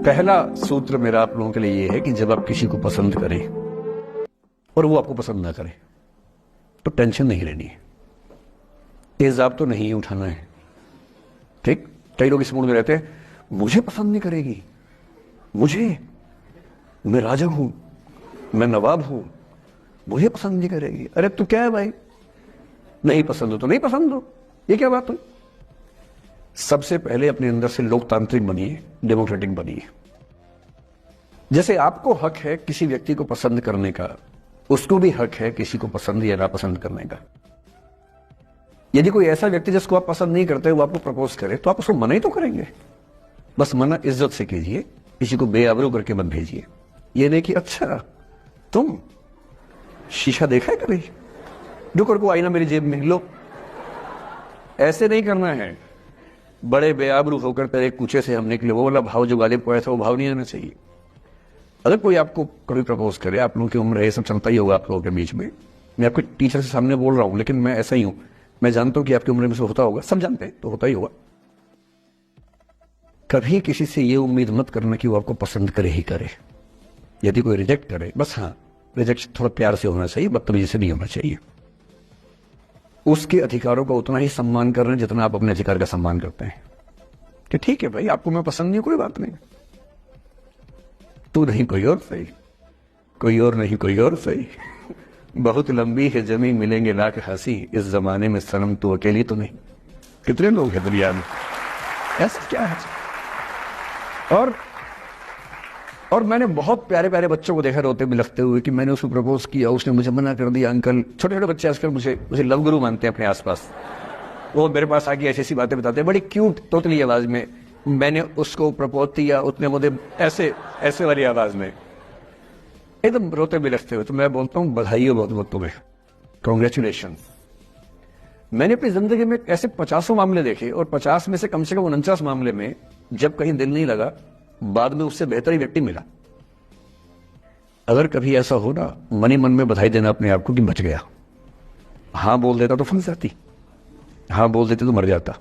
पहला सूत्र मेरा आप लोगों के लिए यह है कि जब आप किसी को पसंद करें और वो आपको पसंद ना करे तो टेंशन नहीं लेनी है, तेजाब तो नहीं उठाना है। ठीक, कई लोग इस मूड में रहते हैं, मुझे पसंद नहीं करेगी, मैं राजा हूं, मैं नवाब हूं, मुझे पसंद नहीं करेगी। अरे तू क्या है भाई, नहीं पसंद हो तो नहीं पसंद हो, ये क्या बात हुई? सबसे पहले अपने अंदर से लोकतांत्रिक बनिए, डेमोक्रेटिक बनिए। जैसे आपको हक है किसी व्यक्ति को पसंद करने का, उसको भी हक है किसी को पसंद या नापसंद करने का। यदि कोई ऐसा व्यक्ति जिसको आप पसंद नहीं करते वो आपको प्रपोज करे तो आप उसको मना ही तो करेंगे। बस मना इज्जत से कीजिए, किसी को बेआबरू करके मत भेजिए। ये नहीं कि अच्छा तुम शीशा देखा है कभी, रुको रुको आईना मेरी जेब में लो, ऐसे नहीं करना है। बड़े बेआबरू होकर तेरे कूचे से हम निकले, वो वाला भाव जो गालिब को आया था वो भाव नहीं आना चाहिए। अगर कोई आपको कभी प्रपोज करे, आप लोगों की उम्र है, ये सब चलता ही होगा आप लोगों के बीच में, मैं आपको टीचर से सामने बोल रहा हूं लेकिन मैं ऐसा ही हूं, मैं जानता हूं कि आपकी उम्र में से होता होगा, सब जानते हैं तो होता ही होगा। कभी किसी से ये उम्मीद मत करना कि वो आपको पसंद करे ही करे। यदि कोई रिजेक्ट करे, बस हाँ रिजेक्ट थोड़ा प्यार से होना चाहिए, बदतमीजी से नहीं होना चाहिए। उसके अधिकारों का उतना ही सम्मान कर रहे हैं जितना आप अपने अधिकार का सम्मान करते हैं कि ठीक है भाई आपको मैं पसंद नहीं, कोई बात नहीं, तू नहीं कोई और सही, कोई और नहीं कोई और सही, बहुत लंबी है जमीन मिलेंगे लाख हंसी, इस जमाने में सनम तू अकेली तो नहीं। कितने लोग हैं दुनिया में, ऐसा क्या है? और मैंने बहुत प्यारे प्यारे बच्चों को देखा रोते बिलखते हुए कि मैंने उसको प्रपोज किया, उसने मुझे मना कर दिया। अंकल, छोटे छोटे बच्चे आजकल मुझे लव गुरु मानते हैं अपने आसपास, वो मेरे पास आके ऐसी ऐसी बातें बताते हैं बड़ी क्यूट तोतली आवाज में, मैंने उसको प्रपोज किया, उसने मुझे ऐसे ऐसे वाली आवाज में एकदम रोते बिलखते हुए। तो मैं बोलता हूँ बधाई हो बहुत बहुत तुम्हें, कॉन्ग्रेचुलेशन। मैंने अपनी जिंदगी में ऐसे 50 मामले देखे और 50 में से कम 49 मामले में जब कहीं दिल नहीं लगा, बाद में उससे बेहतर ही व्यक्ति मिला। अगर कभी ऐसा हो ना, मन ही मन में बधाई देना अपने आप को कि बच गया। हां बोल देता तो फंस जाती, हां बोल देते तो मर जाता।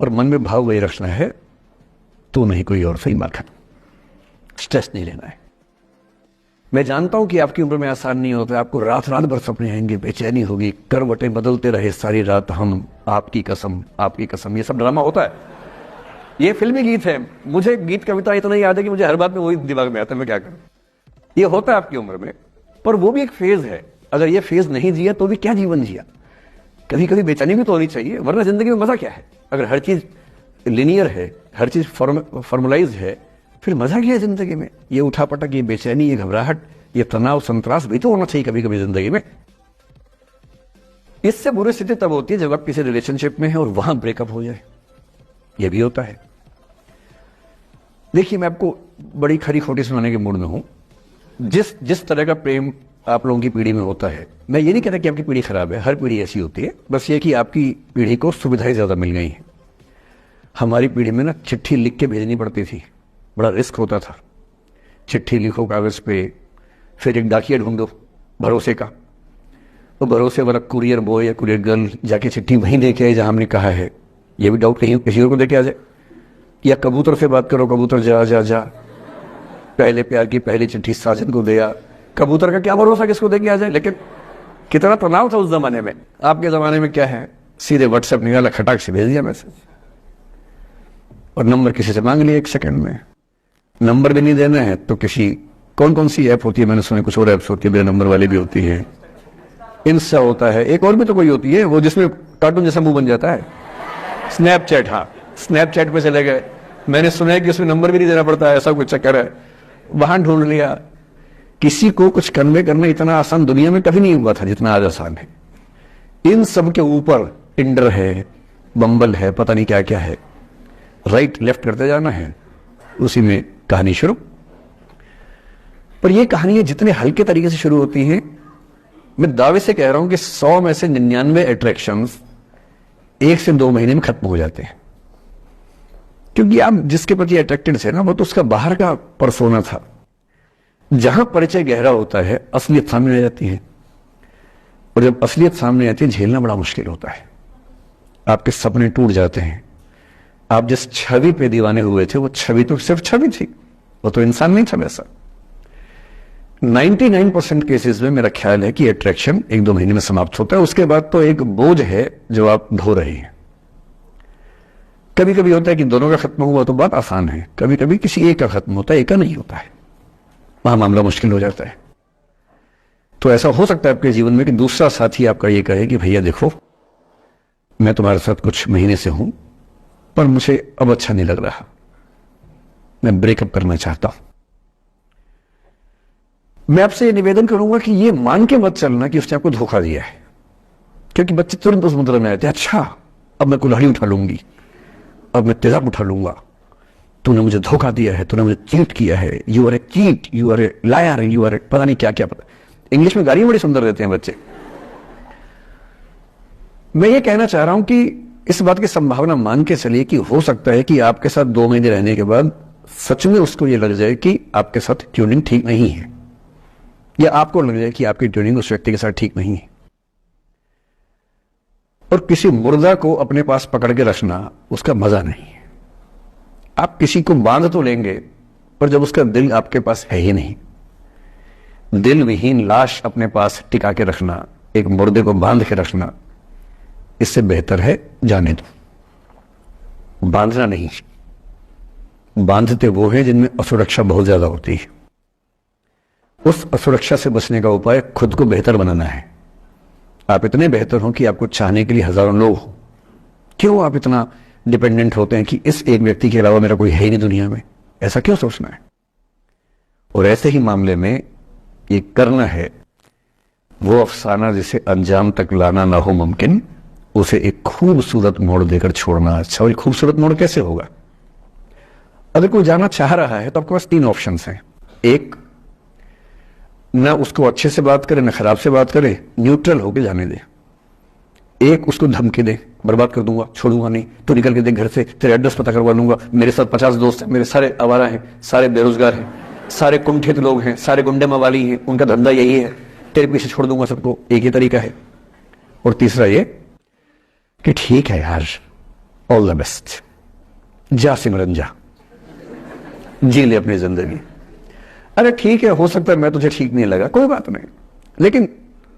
और मन में भाव वही रखना है, तो नहीं कोई और सही माखन, स्ट्रेस नहीं लेना है। मैं जानता हूं कि आपकी उम्र में आसान नहीं होता, आपको रात रात भर सपने आएंगे, बेचैनी होगी, करवटें बदलते रहे सारी रात हम, आपकी कसम आपकी कसम, ये सब ड्रामा होता है। ये फिल्मी गीत है, मुझे गीत कविता इतना याद है कि मुझे हर बात में वही दिमाग में आता है, मैं क्या करूं। ये होता है आपकी उम्र में, पर वो भी एक फेज है। अगर ये फेज नहीं जिया तो भी क्या जीवन जिया। कभी कभी बेचैनी भी तो होनी चाहिए, वरना जिंदगी में मजा क्या है। अगर हर चीज लिनियर है, हर चीज फॉर्मुलाइज है, फिर मजा क्या है जिंदगी में। ये उठापटक, ये बेचैनी, ये घबराहट, ये तनाव संतरास भी तो होना चाहिए कभी कभी जिंदगी में। इससे बुरी स्थिति तब होती है जब आप किसी रिलेशनशिप में हैं और वहां ब्रेकअप हो जाए, यह भी होता है। देखिए मैं आपको बड़ी खरी खोटी सुनाने के मूड में हूं। जिस तरह का प्रेम आप लोगों की पीढ़ी में होता है, मैं ये नहीं कहता कि आपकी पीढ़ी खराब है, हर पीढ़ी ऐसी होती है, बस ये कि आपकी पीढ़ी को सुविधाएं ज्यादा मिल गई हैं। हमारी पीढ़ी में ना चिट्ठी लिख के भेजनी पड़ती थी, बड़ा रिस्क होता था। चिट्ठी लिखो कागज पे, फिर एक डाकिया ढूंढो भरोसे का, तो भरोसे वाला कुरियर बॉय या कुरियर गर्ल जाके चिट्ठी वहीं लेके आए जहां हमने कहा है। ये भी डाउट कहीं किसी और को देके आ जाए, या कबूतर से बात करो, कबूतर जा जा जा, पहले प्यार की पहली चिट्ठी साजन को दिया। कबूतर का क्या भरोसा किसको देके आ जाए। लेकिन कितना तनाव था उस जमाने में। आपके जमाने में क्या है, सीधे व्हाट्सएप निकाला, खटाक से भेज दिया मैसेज, और नंबर किसी से मांग लिया 1 सेकंड में। नंबर भी नहीं देना है तो किसी कौन सी ऐप होती है, मैंने सुना कुछ और ऐप्स होती है, मेरे नंबर वाली भी होती है, इंस्टा होता है, एक और भी तो कोई होती है वो जिसमें कार्टून जैसा मुंह बन जाता है, स्नैपचैट। हाँ, स्नैपचैट पे चले गए, मैंने सुना है कि उसमें नंबर भी नहीं देना पड़ता है, ऐसा कुछ चक्कर है, वहां ढूंढ लिया। किसी को कुछ कन्वे करना इतना आसान दुनिया में कभी नहीं हुआ था जितना आज आसान है। इन सब के ऊपर टिंडर है, बम्बल है, पता नहीं क्या क्या है, राइट लेफ्ट करते जाना है, उसी में कहानी शुरू। पर ये कहानियां जितने हल्के तरीके से शुरू होती हैं, मैं दावे से कह रहा हूं कि 100 में से 99 अट्रैक्शंस 1 से 2 महीने में खत्म हो जाते हैं। क्योंकि आप जिसके प्रति अट्रैक्टेड थे ना, वो तो उसका बाहर का परसोना था। जहां परिचय गहरा होता है, असलियत सामने आ जाती है, और जब असलियत सामने आती है झेलना बड़ा मुश्किल होता है। आपके सपने टूट जाते हैं, आप जिस छवि पे दीवाने हुए थे वो छवि तो सिर्फ छवि थी, वो तो इंसान नहीं था वैसा। 99% केसेस में मेरा ख्याल है कि अट्रैक्शन 1-2 महीने में समाप्त होता है, उसके बाद तो एक बोझ है जो आप ढो रहे हैं। कभी कभी होता है कि दोनों का खत्म हुआ तो बात आसान है, कभी कभी किसी एक का खत्म होता है, एक का नहीं होता है, वहां मामला मुश्किल हो जाता है। तो ऐसा हो सकता है आपके जीवन में कि दूसरा साथी आपका ये कहे कि भैया देखो, मैं तुम्हारे साथ कुछ महीने से हूं पर मुझे अब अच्छा नहीं लग रहा, मैं ब्रेकअप करना चाहता हूं। मैं आपसे निवेदन करूंगा कि ये मान के मत चलना कि उसने आपको धोखा दिया है, क्योंकि बच्चे तुरंत उस मुद्रा में आते हैं, अच्छा अब मैं कुल्हाड़ी उठा लूंगी, अब मैं तेजाब उठा लूंगा, तूने मुझे धोखा दिया है, तूने मुझे चीट किया है, you are a cheat, you are a liar, you are a पता नहीं क्या क्या, पता इंग्लिश में गाली बड़ी सुंदर देते हैं बच्चे। मैं ये कहना चाह रहा हूं कि इस बात की संभावना मान के चलिए कि हो सकता है कि आपके साथ 2 महीने रहने के बाद सच में उसको ये लग जाए कि आपके साथ ट्यूनिंग ठीक नहीं है, या आपको लग जाए कि आपकी ट्यूनिंग उस व्यक्ति के साथ ठीक नहीं है। और किसी मुर्दा को अपने पास पकड़ के रखना उसका मजा नहीं है। आप किसी को बांध तो लेंगे पर जब उसका दिल आपके पास है ही नहीं, दिल विहीन लाश अपने पास टिका के रखना, एक मुर्दे को बांध के रखना, इससे बेहतर है जाने दो। बांधना नहीं, बांधते वो हैं जिनमें असुरक्षा बहुत ज्यादा होती है। उस असुरक्षा से बचने का उपाय खुद को बेहतर बनाना है। आप इतने बेहतर हो कि आपको चाहने के लिए हजारों लोग हो। क्यों आप इतना डिपेंडेंट होते हैं कि इस एक व्यक्ति के अलावा मेरा कोई है ही नहीं दुनिया में, ऐसा क्यों सोचना है? और ऐसे ही मामले में ये करना है वो अफसाना जिसे अंजाम तक लाना ना हो मुमकिन, उसे एक खूबसूरत मोड़ देकर छोड़ना अच्छा। और एक खूबसूरत मोड़ कैसे होगा? अगर कोई जाना चाह रहा है तो आपके पास 3 ऑप्शंस हैं। एक, ना उसको अच्छे से बात करे ना खराब से बात करे, न्यूट्रल होके जाने दे। एक, उसको धमकी दे, बर्बाद कर दूंगा, छोड़ूंगा नहीं, तो निकल के दे घर से, तेरे एड्रेस पता करवा लूंगा, मेरे साथ 50 दोस्त हैं, मेरे सारे आवारा हैं, सारे बेरोजगार हैं, सारे कुंठित लोग हैं, सारे गुंडे मवाली हैं, उनका धंधा यही है, तेरे पीछे छोड़ दूंगा सबको। एक ही तरीका है। और तीसरा ये कि ठीक है यार, ऑल द बेस्ट, जा सिमरन जा, जी ले अपनी जिंदगी। अरे ठीक है, हो सकता है मैं तुझे ठीक नहीं लगा, कोई बात नहीं, लेकिन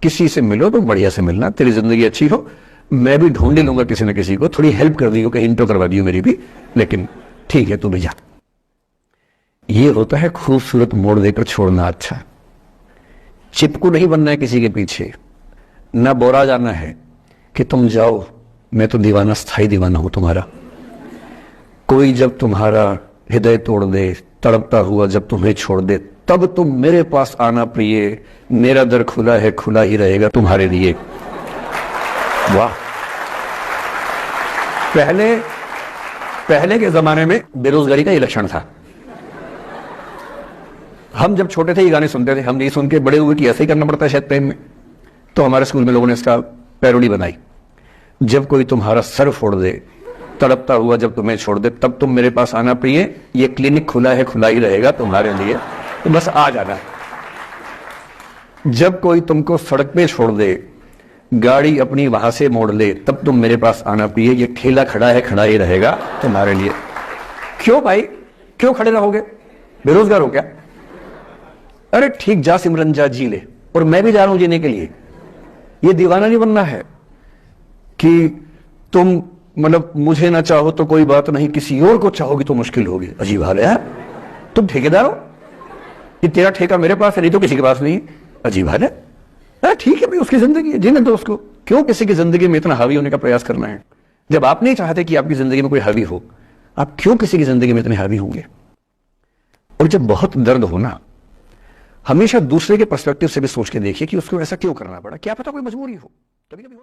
किसी से मिलो तो बढ़िया से मिलना, तेरी जिंदगी अच्छी हो, मैं भी ढूंढ लूंगा किसी न किसी को, थोड़ी हेल्प कर दियो, कहीं इंट्रो करवा दियो मेरी भी, लेकिन ठीक है तू भी जा। ये होता है खूबसूरत मोड़ देकर छोड़ना। अच्छा, चिपकू नहीं बनना है किसी के पीछे, ना बोरा जाना है कि तुम जाओ, मैं तो दीवाना, स्थाई दीवाना हूं तुम्हारा। कोई जब तुम्हारा हृदय तोड़ दे, तड़पता हुआ जब तुम्हें छोड़ दे, तब तुम मेरे पास आना प्रिय, मेरा दर खुला है, खुला ही रहेगा तुम्हारे लिए। वाह। पहले के जमाने में बेरोजगारी का ये लक्षण था। हम जब छोटे थे ये गाने सुनते थे, हम नहीं सुन के बड़े हुए कि ऐसे ही करना पड़ता है शायद प्रेम में, तो हमारे स्कूल में लोगों ने इसका पैरोडी बनाई। जब कोई तुम्हारा सर फोड़ दे, तड़पता हुआ जब तुम्हें छोड़ दे, तब तुम मेरे पास आना प्रिय, ये क्लिनिक खुला है, खुला ही रहेगा तुम्हारे लिए, तो बस आ जाना है। जब कोई तुमको सड़क पे छोड़ दे, गाड़ी अपनी वहां से मोड़ ले, तब तुम मेरे पास आना प्रिय, ये ठेला खड़ा है, खड़ा ही रहेगा तुम्हारे लिए। क्यों भाई, क्यों खड़े रहोगे? बेरोजगार हो क्या? अरे ठीक, जा सिमरन जा, जी ले, और मैं भी जा रहा हूं जीने के लिए। ये दीवाना नहीं बनना है कि तुम मतलब मुझे ना चाहो तो कोई बात नहीं, किसी और को चाहोगी तो मुश्किल होगी। अजीब हाल है यार, तुम ठेकेदार हो कि तेरा ठेका मेरे पास है, नहीं तो किसी के पास नहीं। अजीब हाल है। ठीक है भाई, उसकी जिंदगी है, जीने दो उसको। क्यों किसी की जिंदगी में इतना हावी होने का प्रयास करना है? जब आप नहीं चाहते कि आपकी जिंदगी में कोई हावी हो, आप क्यों किसी की जिंदगी में इतने हावी होंगे? और जब बहुत दर्द हो ना, हमेशा दूसरे के पर्सपेक्टिव से भी सोच के देखिए कि उसको ऐसा क्यों करना पड़ा, क्या पता कोई मजबूरी हो, कभी कभी